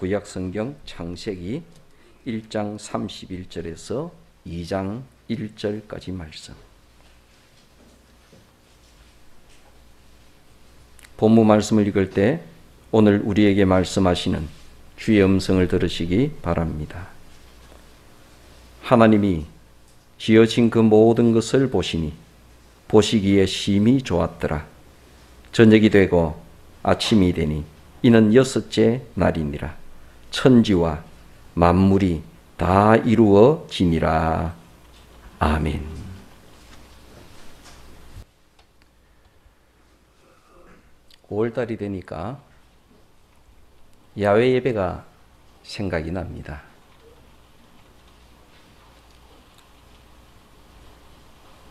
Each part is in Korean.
구약성경 창세기 1장 31절에서 2장 1절까지 말씀. 본문 말씀을 읽을 때 오늘 우리에게 말씀하시는 주의 음성을 들으시기 바랍니다. 하나님이 지어진 그 모든 것을 보시니 보시기에 심히 좋았더라. 저녁이 되고 아침이 되니 이는 6째 날이니라. 천지와 만물이 다 이루어지니라. 아멘. 5월달이 되니까 야외 예배가 생각이 납니다.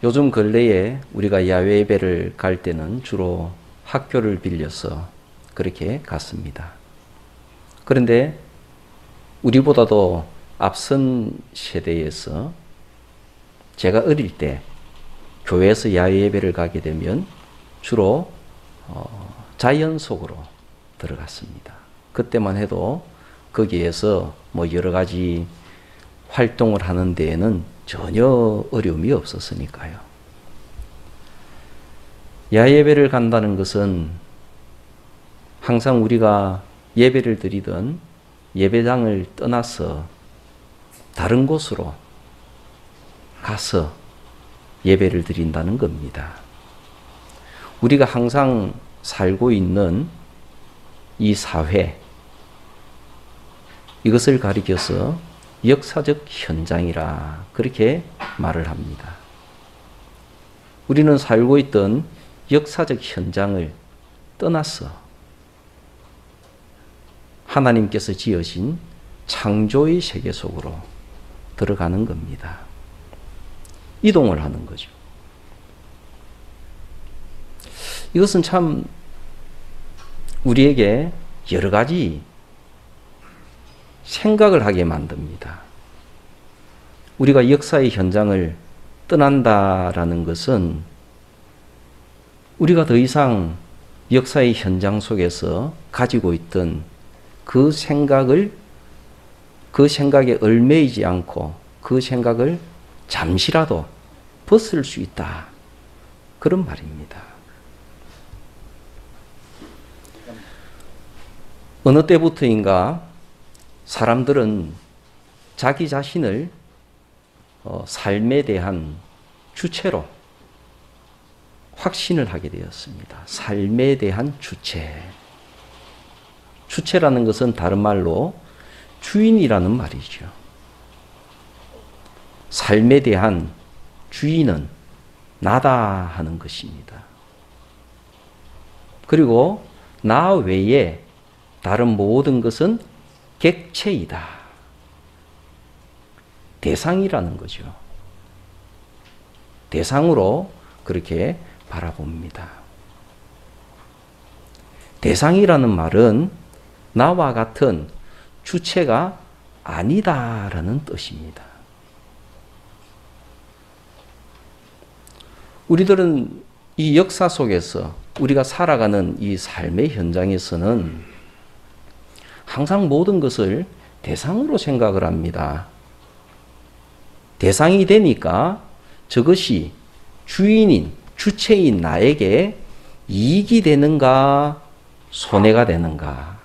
요즘 근래에 우리가 야외 예배를 갈 때는 주로 학교를 빌려서 그렇게 갔습니다. 그런데 우리보다도 앞선 세대에서 제가 어릴 때 교회에서 야외 예배를 가게 되면 주로 자연 속으로 들어갔습니다. 그때만 해도 거기에서 여러 가지 활동을 하는 데에는 전혀 어려움이 없었으니까요. 야외 예배를 간다는 것은 항상 우리가 예배를 드리던 예배당을 떠나서 다른 곳으로 가서 예배를 드린다는 겁니다. 우리가 항상 살고 있는 이 사회, 이것을 가리켜서 역사적 현장이라 그렇게 말을 합니다. 우리는 살고 있던 역사적 현장을 떠나서 하나님께서 지으신 창조의 세계 속으로 들어가는 겁니다. 이동을 하는 거죠. 이것은 참 우리에게 여러 가지 생각을 하게 만듭니다. 우리가 역사의 현장을 떠난다라는 것은 우리가 더 이상 역사의 현장 속에서 가지고 있던 그 생각에 얽매이지 않고 그 생각을 잠시라도 벗을 수 있다. 그런 말입니다. 어느 때부터인가 사람들은 자기 자신을 삶에 대한 주체로 확신을 하게 되었습니다. 삶에 대한 주체. 주체라는 것은 다른 말로 주인이라는 말이죠. 삶에 대한 주인은 나다 하는 것입니다. 그리고 나 외에 다른 모든 것은 객체이다. 대상이라는 거죠. 대상으로 그렇게 바라봅니다. 대상이라는 말은 나와 같은 주체가 아니다라는 뜻입니다. 우리들은 이 역사 속에서 우리가 살아가는 이 삶의 현장에서는 항상 모든 것을 대상으로 생각을 합니다. 대상이 되니까 저것이 주인인, 주체인 나에게 이익이 되는가, 손해가 되는가.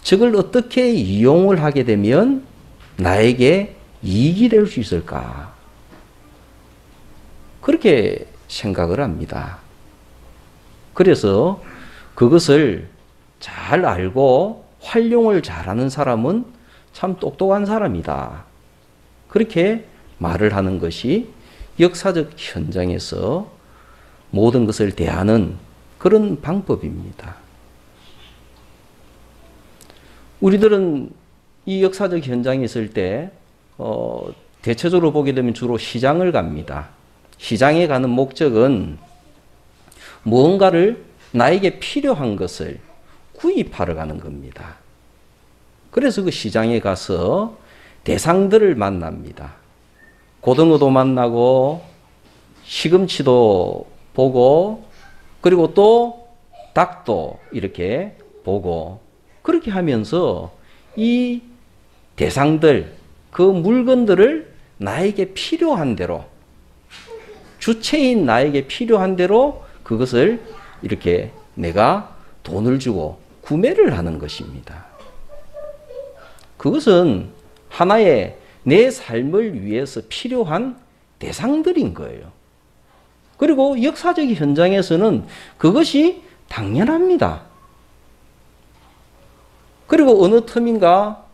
저걸 어떻게 이용을 하게 되면 나에게 이익이 될 수 있을까? 그렇게 생각을 합니다. 그래서 그것을 잘 알고 활용을 잘하는 사람은 참 똑똑한 사람이다. 그렇게 말을 하는 것이 역사적 현장에서 모든 것을 대하는 그런 방법입니다. 우리들은 이 역사적 현장에 있을 때 대체적으로 보게 되면 주로 시장을 갑니다. 시장에 가는 목적은 무언가를 나에게 필요한 것을 구입하러 가는 겁니다. 그래서 그 시장에 가서 대상들을 만납니다. 고등어도 만나고 시금치도 보고 그리고 또 닭도 이렇게 보고 그렇게 하면서 이 대상들, 그 물건들을 나에게 필요한 대로, 주체인 나에게 필요한 대로 그것을 이렇게 내가 돈을 주고 구매를 하는 것입니다. 그것은 하나의 내 삶을 위해서 필요한 대상들인 거예요. 그리고 역사적 현장에서는 그것이 당연합니다. 그리고 어느 틈인가,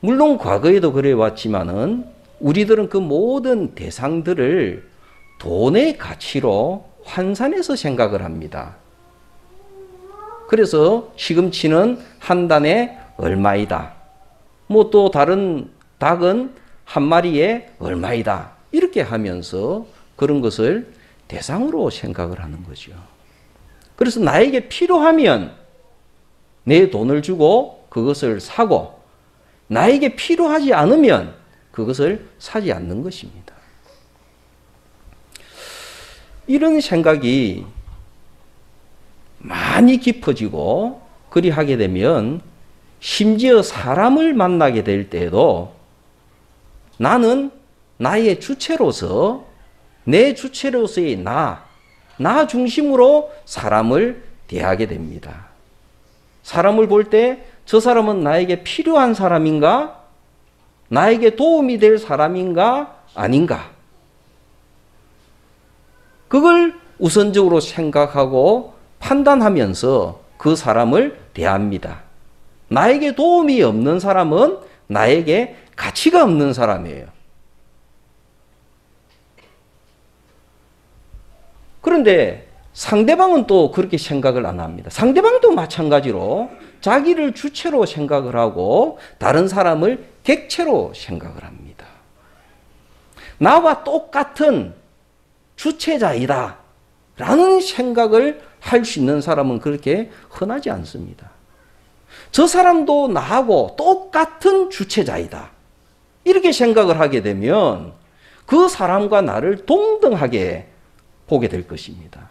물론 과거에도 그래왔지만은 우리들은 그 모든 대상들을 돈의 가치로 환산해서 생각을 합니다. 그래서 시금치는 한 단에 얼마이다. 뭐 또 다른 닭은 한 마리에 얼마이다. 이렇게 하면서 그런 것을 대상으로 생각을 하는 거죠. 그래서 나에게 필요하면 내 돈을 주고 그것을 사고, 나에게 필요하지 않으면 그것을 사지 않는 것입니다. 이런 생각이 많이 깊어지고 그리 하게 되면 심지어 사람을 만나게 될 때에도 나는 나의 주체로서, 내 주체로서의 나 중심으로 사람을 대하게 됩니다. 사람을 볼 때 저 사람은 나에게 필요한 사람인가? 나에게 도움이 될 사람인가? 아닌가? 그걸 우선적으로 생각하고 판단하면서 그 사람을 대합니다. 나에게 도움이 없는 사람은 나에게 가치가 없는 사람이에요. 그런데 상대방은 또 그렇게 생각을 안 합니다. 상대방도 마찬가지로 자기를 주체로 생각을 하고 다른 사람을 객체로 생각을 합니다. 나와 똑같은 주체자이다 라는 생각을 할 수 있는 사람은 그렇게 흔하지 않습니다. 저 사람도 나하고 똑같은 주체자이다 이렇게 생각을 하게 되면 그 사람과 나를 동등하게 보게 될 것입니다.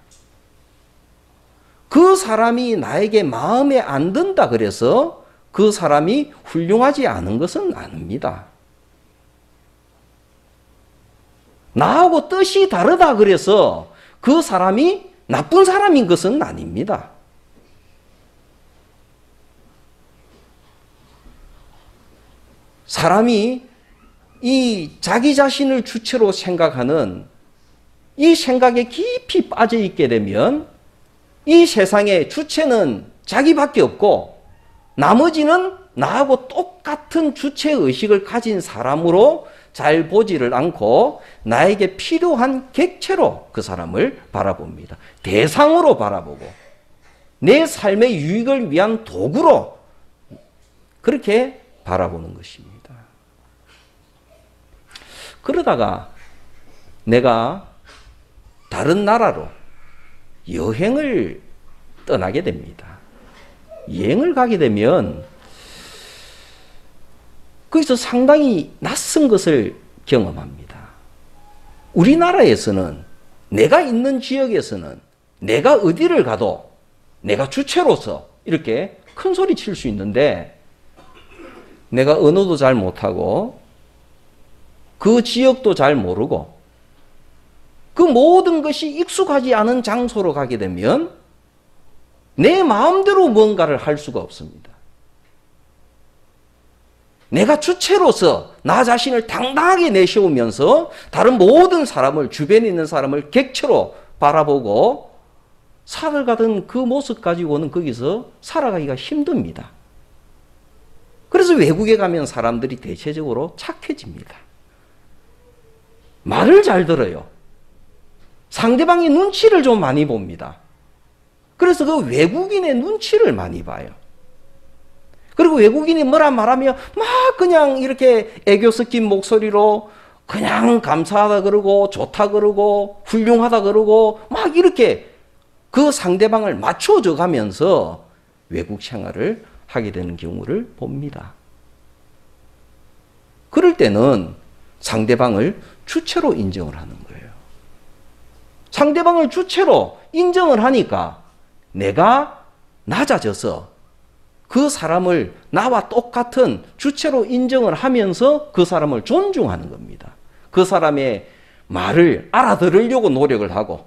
그 사람이 나에게 마음에 안 든다 그래서 그 사람이 훌륭하지 않은 것은 아닙니다. 나하고 뜻이 다르다 그래서 그 사람이 나쁜 사람인 것은 아닙니다. 사람이 이 자기 자신을 주체로 생각하는 이 생각에 깊이 빠져 있게 되면 이 세상의 주체는 자기밖에 없고 나머지는 나하고 똑같은 주체의식을 가진 사람으로 잘 보지를 않고 나에게 필요한 객체로 그 사람을 바라봅니다. 대상으로 바라보고 내 삶의 유익을 위한 도구로 그렇게 바라보는 것입니다. 그러다가 내가 다른 나라로 여행을 떠나게 됩니다. 여행을 가게 되면 거기서 상당히 낯선 것을 경험합니다. 우리나라에서는 내가 있는 지역에서는 내가 어디를 가도 내가 주체로서 이렇게 큰 소리 칠 수 있는데 내가 언어도 잘 못하고 그 지역도 잘 모르고 그 모든 것이 익숙하지 않은 장소로 가게 되면 내 마음대로 뭔가를 할 수가 없습니다. 내가 주체로서 나 자신을 당당하게 내세우면서 다른 모든 사람을, 주변에 있는 사람을 객체로 바라보고 살아가던 그 모습 가지고는 거기서 살아가기가 힘듭니다. 그래서 외국에 가면 사람들이 대체적으로 착해집니다. 말을 잘 들어요. 상대방의 눈치를 좀 많이 봅니다. 그래서 그 외국인의 눈치를 많이 봐요. 그리고 외국인이 뭐라 말하면 막 그냥 이렇게 애교 섞인 목소리로 그냥 감사하다 그러고 좋다 그러고 훌륭하다 그러고 막 이렇게 그 상대방을 맞춰줘 가면서 외국 생활을 하게 되는 경우를 봅니다. 그럴 때는 상대방을 주체로 인정을 하는 거예요. 상대방을 주체로 인정을 하니까 내가 낮아져서 그 사람을 나와 똑같은 주체로 인정을 하면서 그 사람을 존중하는 겁니다. 그 사람의 말을 알아들으려고 노력을 하고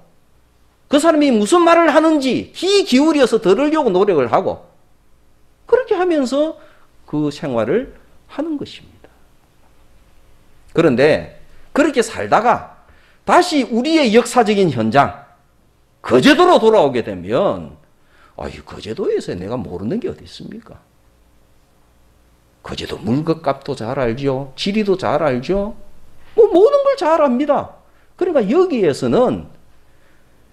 그 사람이 무슨 말을 하는지 귀 기울여서 들으려고 노력을 하고 그렇게 하면서 그 생활을 하는 것입니다. 그런데 그렇게 살다가 다시 우리의 역사적인 현장, 거제도로 돌아오게 되면 이 거제도에서 내가 모르는 게 어디 있습니까? 거제도 물건값도 잘 알죠. 지리도 잘 알죠. 모든 걸 잘 압니다. 그러니까 여기에서는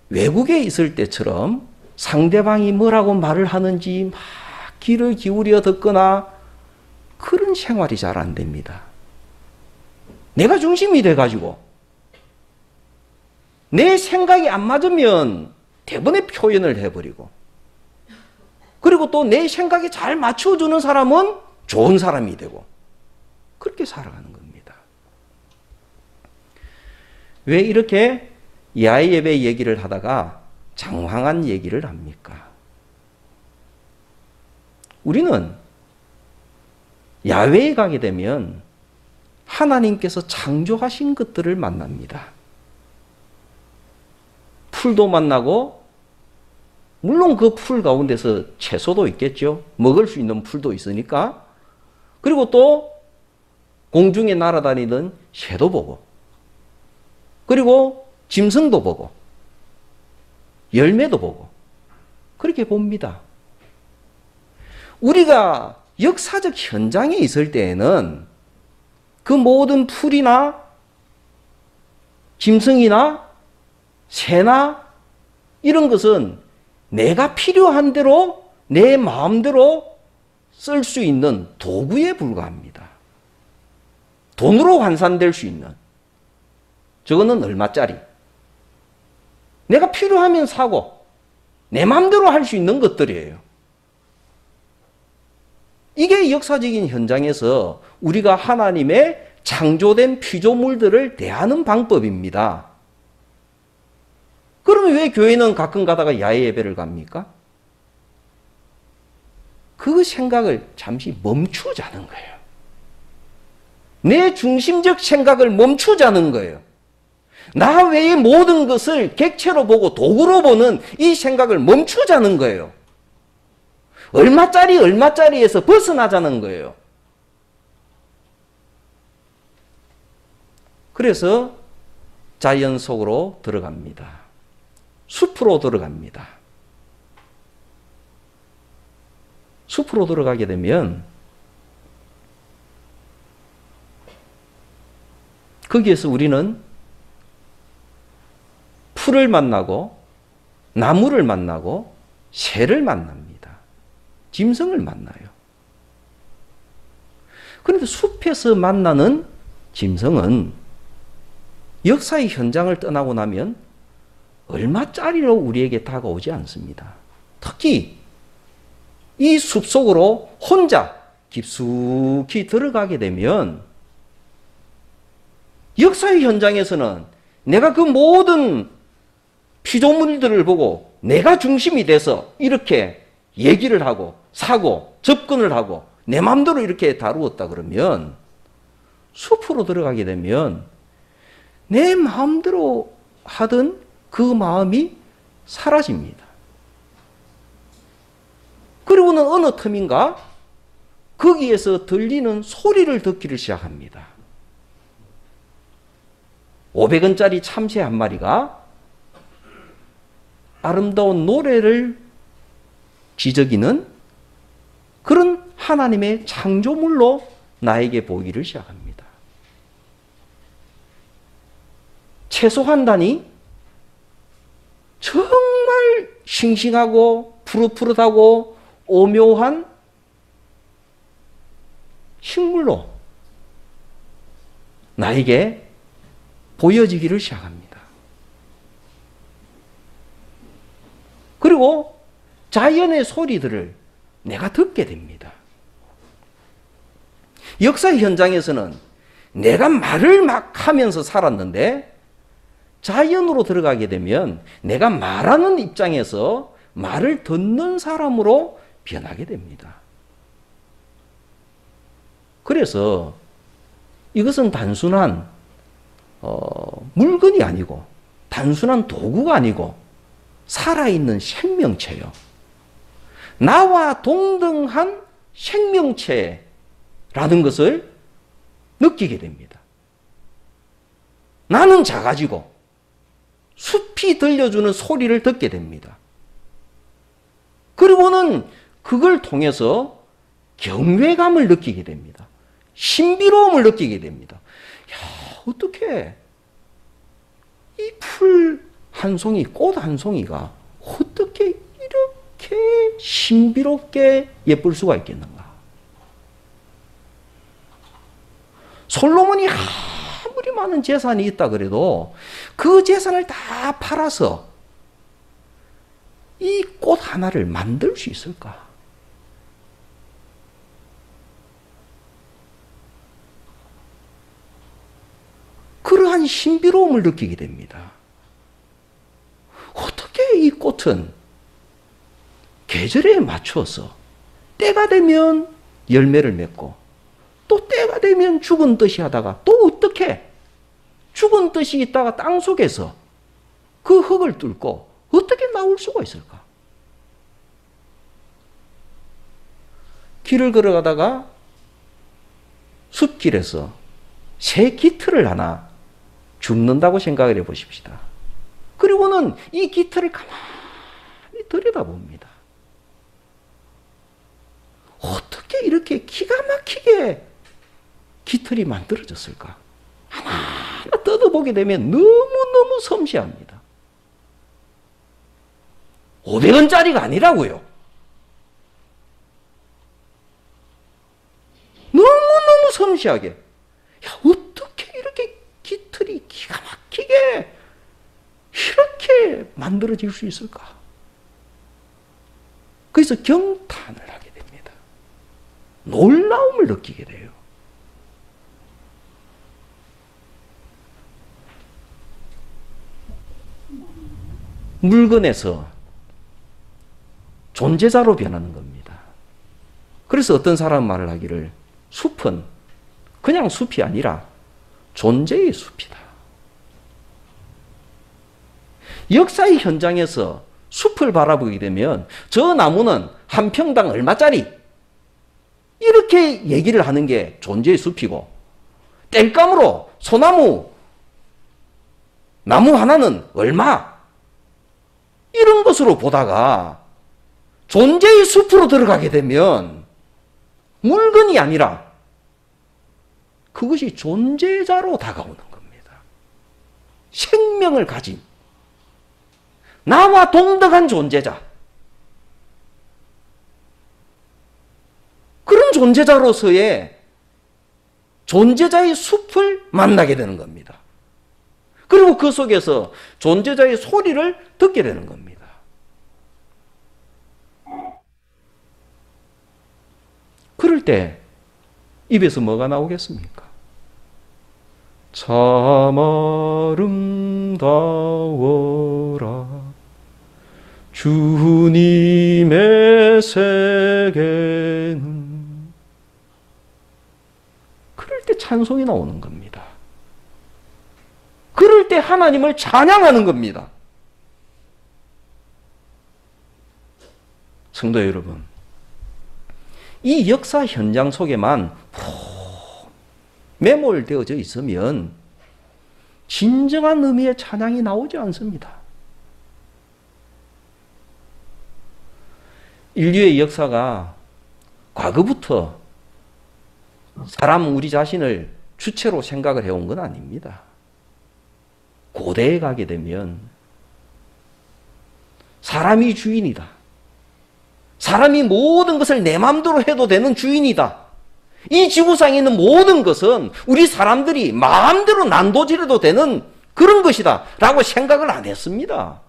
외국에 있을 때처럼 상대방이 뭐라고 말을 하는지 막 귀를 기울여 듣거나 그런 생활이 잘 안 됩니다. 내가 중심이 돼가지고 내 생각이 안 맞으면 대번에 표현을 해버리고 그리고 또 내 생각에 잘 맞춰주는 사람은 좋은 사람이 되고 그렇게 살아가는 겁니다. 왜 이렇게 야외 예배 얘기를 하다가 장황한 얘기를 합니까? 우리는 야외에 가게 되면 하나님께서 창조하신 것들을 만납니다. 풀도 만나고 물론 그 풀 가운데서 채소도 있겠죠. 먹을 수 있는 풀도 있으니까. 그리고 또 공중에 날아다니는 새도 보고 그리고 짐승도 보고 열매도 보고 그렇게 봅니다. 우리가 역사적 현장에 있을 때에는 그 모든 풀이나 짐승이나 새나 이런 것은 내가 필요한 대로 내 마음대로 쓸 수 있는 도구에 불과합니다. 돈으로 환산될 수 있는 저거는 얼마짜리 내가 필요하면 사고 내 마음대로 할 수 있는 것들이에요. 이게 역사적인 현장에서 우리가 하나님의 창조된 피조물들을 대하는 방법입니다. 그러면 왜 교회는 가끔 가다가 야외 예배를 갑니까? 그 생각을 잠시 멈추자는 거예요. 내 중심적 생각을 멈추자는 거예요. 나 외의 모든 것을 객체로 보고 도구로 보는 이 생각을 멈추자는 거예요. 얼마짜리에서 벗어나자는 거예요. 그래서 자연 속으로 들어갑니다. 숲으로 들어갑니다. 숲으로 들어가게 되면 거기에서 우리는 풀을 만나고 나무를 만나고 새를 만납니다. 짐승을 만나요. 그런데 숲에서 만나는 짐승은 역사의 현장을 떠나고 나면 얼마짜리로 우리에게 다가오지 않습니다. 특히 이 숲속으로 혼자 깊숙이 들어가게 되면 역사의 현장에서는 내가 그 모든 피조물들을 보고 내가 중심이 돼서 이렇게 얘기를 하고 사고 접근을 하고 내 마음대로 이렇게 다루었다 그러면 숲으로 들어가게 되면 내 마음대로 하던 그 마음이 사라집니다. 그리고는 어느 틈인가 거기에서 들리는 소리를 듣기를 시작합니다. 500원짜리 참새 한 마리가 아름다운 노래를 지저귀는 그런 하나님의 창조물로 나에게 보이기를 시작합니다. 채소한다니 정말 싱싱하고 푸릇푸릇하고 오묘한 식물로 나에게 보여지기를 시작합니다. 그리고 자연의 소리들을 내가 듣게 됩니다. 역사 현장에서는 내가 말을 막 하면서 살았는데 자연으로 들어가게 되면 내가 말하는 입장에서 말을 듣는 사람으로 변하게 됩니다. 그래서 이것은 단순한 물건이 아니고 단순한 도구가 아니고 살아있는 생명체요. 나와 동등한 생명체라는 것을 느끼게 됩니다. 나는 작아지고 숲이 들려주는 소리를 듣게 됩니다. 그리고는 그걸 통해서 경외감을 느끼게 됩니다. 신비로움을 느끼게 됩니다. 야, 어떻게 이 풀 한 송이, 꽃 한 송이가 어떻게 이렇게 신비롭게 예쁠 수가 있겠는가? 솔로몬이 아무리 많은 재산이 있다 그래도 그 재산을 다 팔아서 이 꽃 하나를 만들 수 있을까? 그러한 신비로움을 느끼게 됩니다. 어떻게 이 꽃은 계절에 맞춰서 때가 되면 열매를 맺고 또 때가 되면 죽은 듯이 하다가 또 어떻게 죽은 듯이 있다가 땅 속에서 그 흙을 뚫고 어떻게 나올 수가 있을까? 길을 걸어가다가 숲길에서 새 깃털을 하나 줍는다고 생각을 해보십시다. 그리고는 이 깃털을 가만히 들여다봅니다. 어떻게 이렇게 기가 막히게 깃털이 만들어졌을까? 하나하나 뜯어보게 되면 너무너무 섬세합니다. 500원짜리가 아니라고요. 너무너무 섬세하게. 야, 어떻게 이렇게 깃털이 기가 막히게 이렇게 만들어질 수 있을까? 그래서 경탄을 하게 됩니다. 놀라움을 느끼게 돼요. 물건에서 존재자로 변하는 겁니다. 그래서 어떤 사람 말을 하기를 숲은 그냥 숲이 아니라 존재의 숲이다. 역사의 현장에서 숲을 바라보게 되면 저 나무는 한 평당 얼마짜리? 이렇게 얘기를 하는 게 존재의 숲이고 땔감으로 소나무 나무 하나는 얼마? 이런 것으로 보다가 존재의 숲으로 들어가게 되면 물건이 아니라 그것이 존재자로 다가오는 겁니다. 생명을 가진 나와 동등한 존재자. 그런 존재자로서의 존재자의 숲을 만나게 되는 겁니다. 그리고 그 속에서 존재자의 소리를 듣게 되는 겁니다. 그럴 때 입에서 뭐가 나오겠습니까? 참 아름다워라 주님의 세계는. 그럴 때 찬송이 나오는 겁니다. 그럴 때 하나님을 찬양하는 겁니다. 성도 여러분, 이 역사 현장 속에만 매몰되어져 있으면 진정한 의미의 찬양이 나오지 않습니다. 인류의 역사가 과거부터 사람 우리 자신을 주체로 생각을 해온 건 아닙니다. 고대에 가게 되면 사람이 주인이다. 사람이 모든 것을 내 마음대로 해도 되는 주인이다. 이 지구상에 있는 모든 것은 우리 사람들이 마음대로 난도질해도 되는 그런 것이다 라고 생각을 안 했습니다.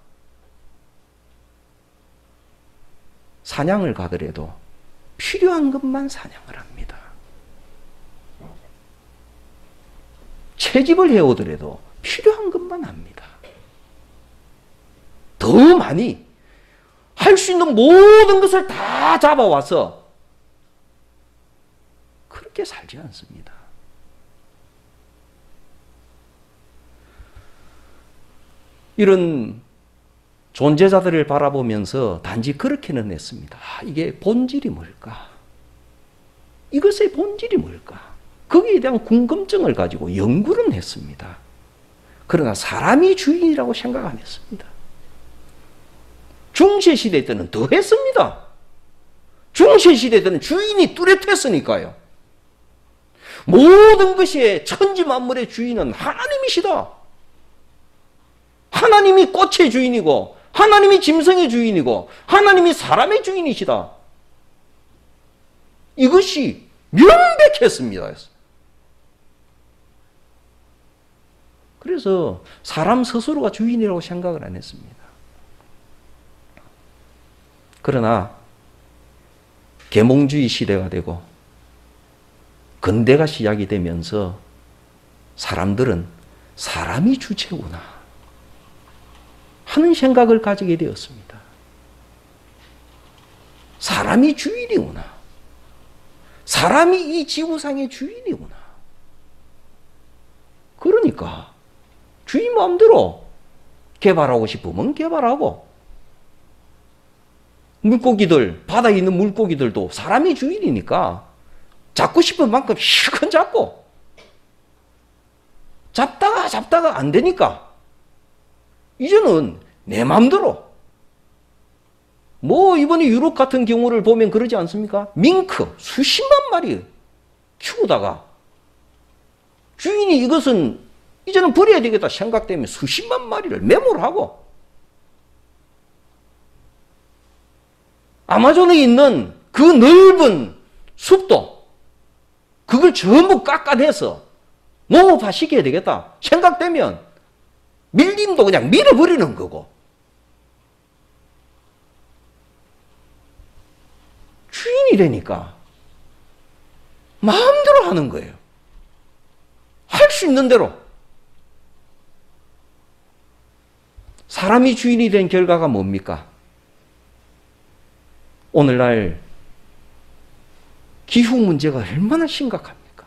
사냥을 가더라도 필요한 것만 사냥을 합니다. 채집을 해오더라도 필요한 것만 합니다. 더 많이 할 수 있는 모든 것을 다 잡아와서 그렇게 그렇게 살지 않습니다. 이런 존재자들을 바라보면서 단지 그렇게는 했습니다. 이게 본질이 뭘까? 이것의 본질이 뭘까? 거기에 대한 궁금증을 가지고 연구는 했습니다. 그러나 사람이 주인이라고 생각 안 했습니다. 중세시대 때는 더 했습니다. 중세시대 때는 주인이 뚜렷했으니까요. 모든 것의 천지만물의 주인은 하나님이시다. 하나님이 꽃의 주인이고 하나님이 짐승의 주인이고 하나님이 사람의 주인이시다. 이것이 명백했습니다. 그래서 사람 스스로가 주인이라고 생각을 안 했습니다. 그러나 계몽주의 시대가 되고 근대가 시작이 되면서 사람들은 사람이 주체구나 하는 생각을 가지게 되었습니다. 사람이 주인이구나. 사람이 이 지구상의 주인이구나. 그러니까 주인 마음대로 개발하고 싶으면 개발하고, 물고기들, 바다에 있는 물고기들도 사람이 주인이니까 잡고 싶은 만큼 실컷 잡고, 잡다가 안 되니까 이제는 내 마음대로, 이번에 유럽 같은 경우를 보면 그러지 않습니까? 밍크 수십만 마리 키우다가 주인이 이것은 이제는 버려야 되겠다 생각 때문에 수십만 마리를 매몰하고, 아마존에 있는 그 넓은 숲도 그걸 전부 깎아내서 농업화시켜야 되겠다 생각되면 밀림도 그냥 밀어버리는 거고, 주인이 되니까 마음대로 하는 거예요. 할 수 있는 대로. 사람이 주인이 된 결과가 뭡니까? 오늘날 기후 문제가 얼마나 심각합니까?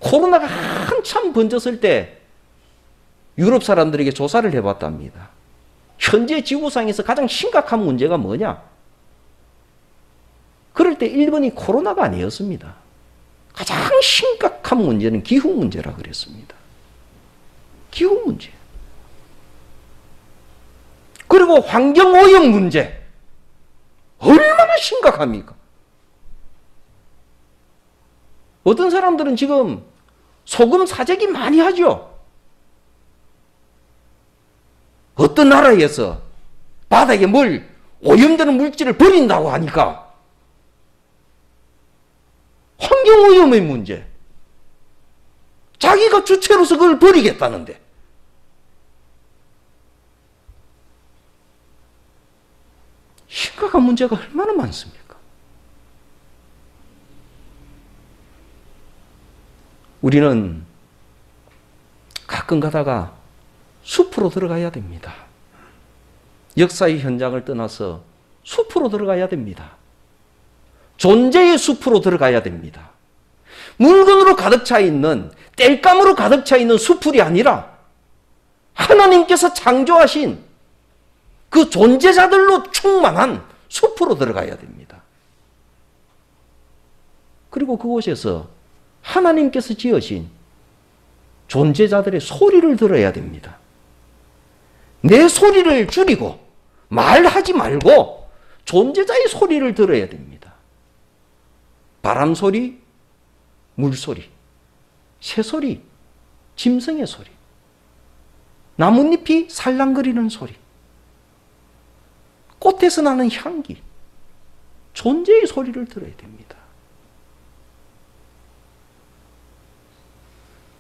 코로나가 한참 번졌을 때 유럽 사람들에게 조사를 해봤답니다. 현재 지구상에서 가장 심각한 문제가 뭐냐? 그럴 때 1번이 코로나가 아니었습니다. 가장 심각한 문제는 기후 문제라 그랬습니다. 기후 문제. 그리고 환경오염 문제. 얼마나 심각합니까? 어떤 사람들은 지금 소금 사재기 많이 하죠. 어떤 나라에서 바닥에 오염되는 물질을 버린다고 하니까 환경오염의 문제. 자기가 주체로서 그걸 버리겠다는데. 심각한 문제가 얼마나 많습니까? 우리는 가끔 가다가 숲으로 들어가야 됩니다. 역사의 현장을 떠나서 숲으로 들어가야 됩니다. 존재의 숲으로 들어가야 됩니다. 물건으로 가득 차 있는, 땔감으로 가득 차 있는 숲풀이 아니라 하나님께서 창조하신 그 존재자들로 충만한 숲으로 들어가야 됩니다. 그리고 그곳에서 하나님께서 지으신 존재자들의 소리를 들어야 됩니다. 내 소리를 줄이고 말하지 말고 존재자의 소리를 들어야 됩니다. 바람 소리, 물 소리, 새 소리, 짐승의 소리, 나뭇잎이 살랑거리는 소리, 꽃에서 나는 향기, 존재의 소리를 들어야 됩니다.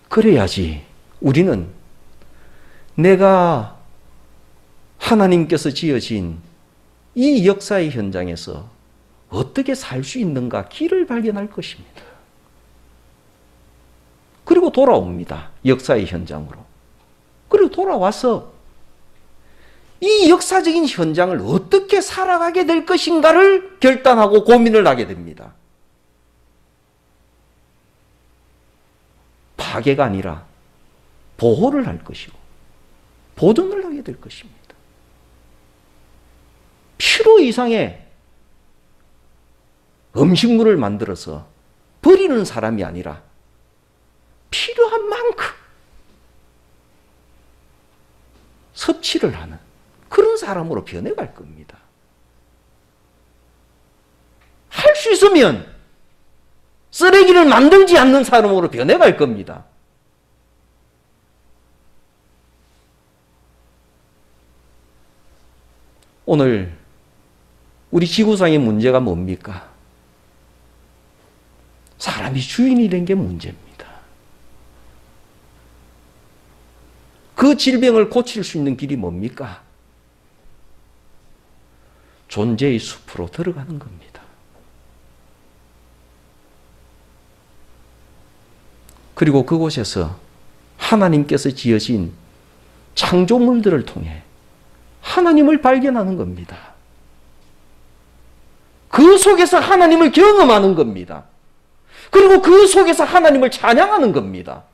그래야지 우리는 내가 하나님께서 지으신 이 역사의 현장에서 어떻게 살 수 있는가 길을 발견할 것입니다. 그리고 돌아옵니다. 역사의 현장으로. 그리고 돌아와서 이 역사적인 현장을 어떻게 살아가게 될 것인가를 결단하고 고민을 하게 됩니다. 파괴가 아니라 보호를 할 것이고 보존을 하게 될 것입니다. 필요 이상의 음식물을 만들어서 버리는 사람이 아니라 필요한 만큼 섭취를 하는 그런 사람으로 변해갈 겁니다. 할 수 있으면 쓰레기를 만들지 않는 사람으로 변해갈 겁니다. 오늘 우리 지구상의 문제가 뭡니까? 사람이 주인이 된 게 문제입니다. 그 질병을 고칠 수 있는 길이 뭡니까? 존재의 숲으로 들어가는 겁니다. 그리고 그곳에서 하나님께서 지으신 창조물들을 통해 하나님을 발견하는 겁니다. 그 속에서 하나님을 경험하는 겁니다. 그리고 그 속에서 하나님을 찬양하는 겁니다.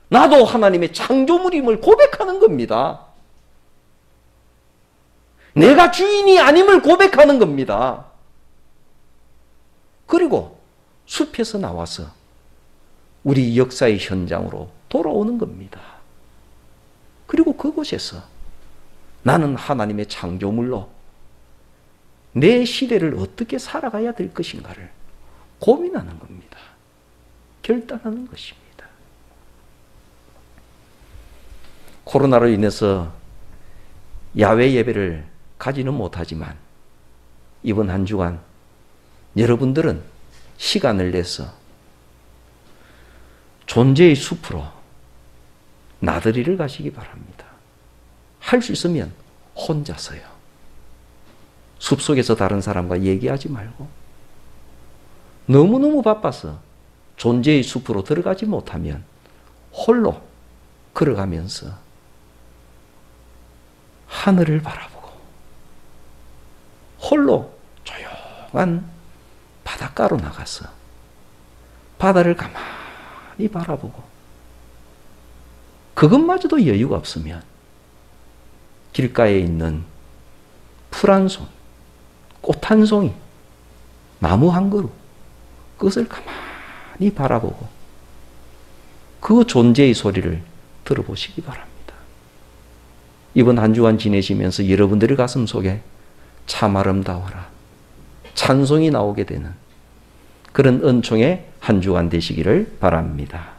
나도 하나님의 창조물임을 고백하는 겁니다. 내가 주인이 아님을 고백하는 겁니다. 그리고 숲에서 나와서 우리 역사의 현장으로 돌아오는 겁니다. 그리고 그곳에서 나는 하나님의 창조물로 내 시대를 어떻게 살아가야 될 것인가를 고민하는 겁니다. 결단하는 것입니다. 코로나로 인해서 야외 예배를 가지는 못하지만 이번 한 주간 여러분들은 시간을 내서 존재의 숲으로 나들이를 가시기 바랍니다. 할 수 있으면 혼자서요. 숲속에서 다른 사람과 얘기하지 말고 너무너무 바빠서 존재의 숲으로 들어가지 못하면 홀로 걸어가면서 하늘을 바라보고 홀로 조용한 바닷가로 나가서 바다를 가만히 바라보고 그것마저도 여유가 없으면 길가에 있는 풀 한 손, 꽃 한 송이, 나무 한 그루 그것을 가만히 바라보고 그 존재의 소리를 들어보시기 바랍니다. 이번 한 주간 지내시면서 여러분들의 가슴 속에 참 아름다워라 찬송이 나오게 되는 그런 은총의 한 주간 되시기를 바랍니다.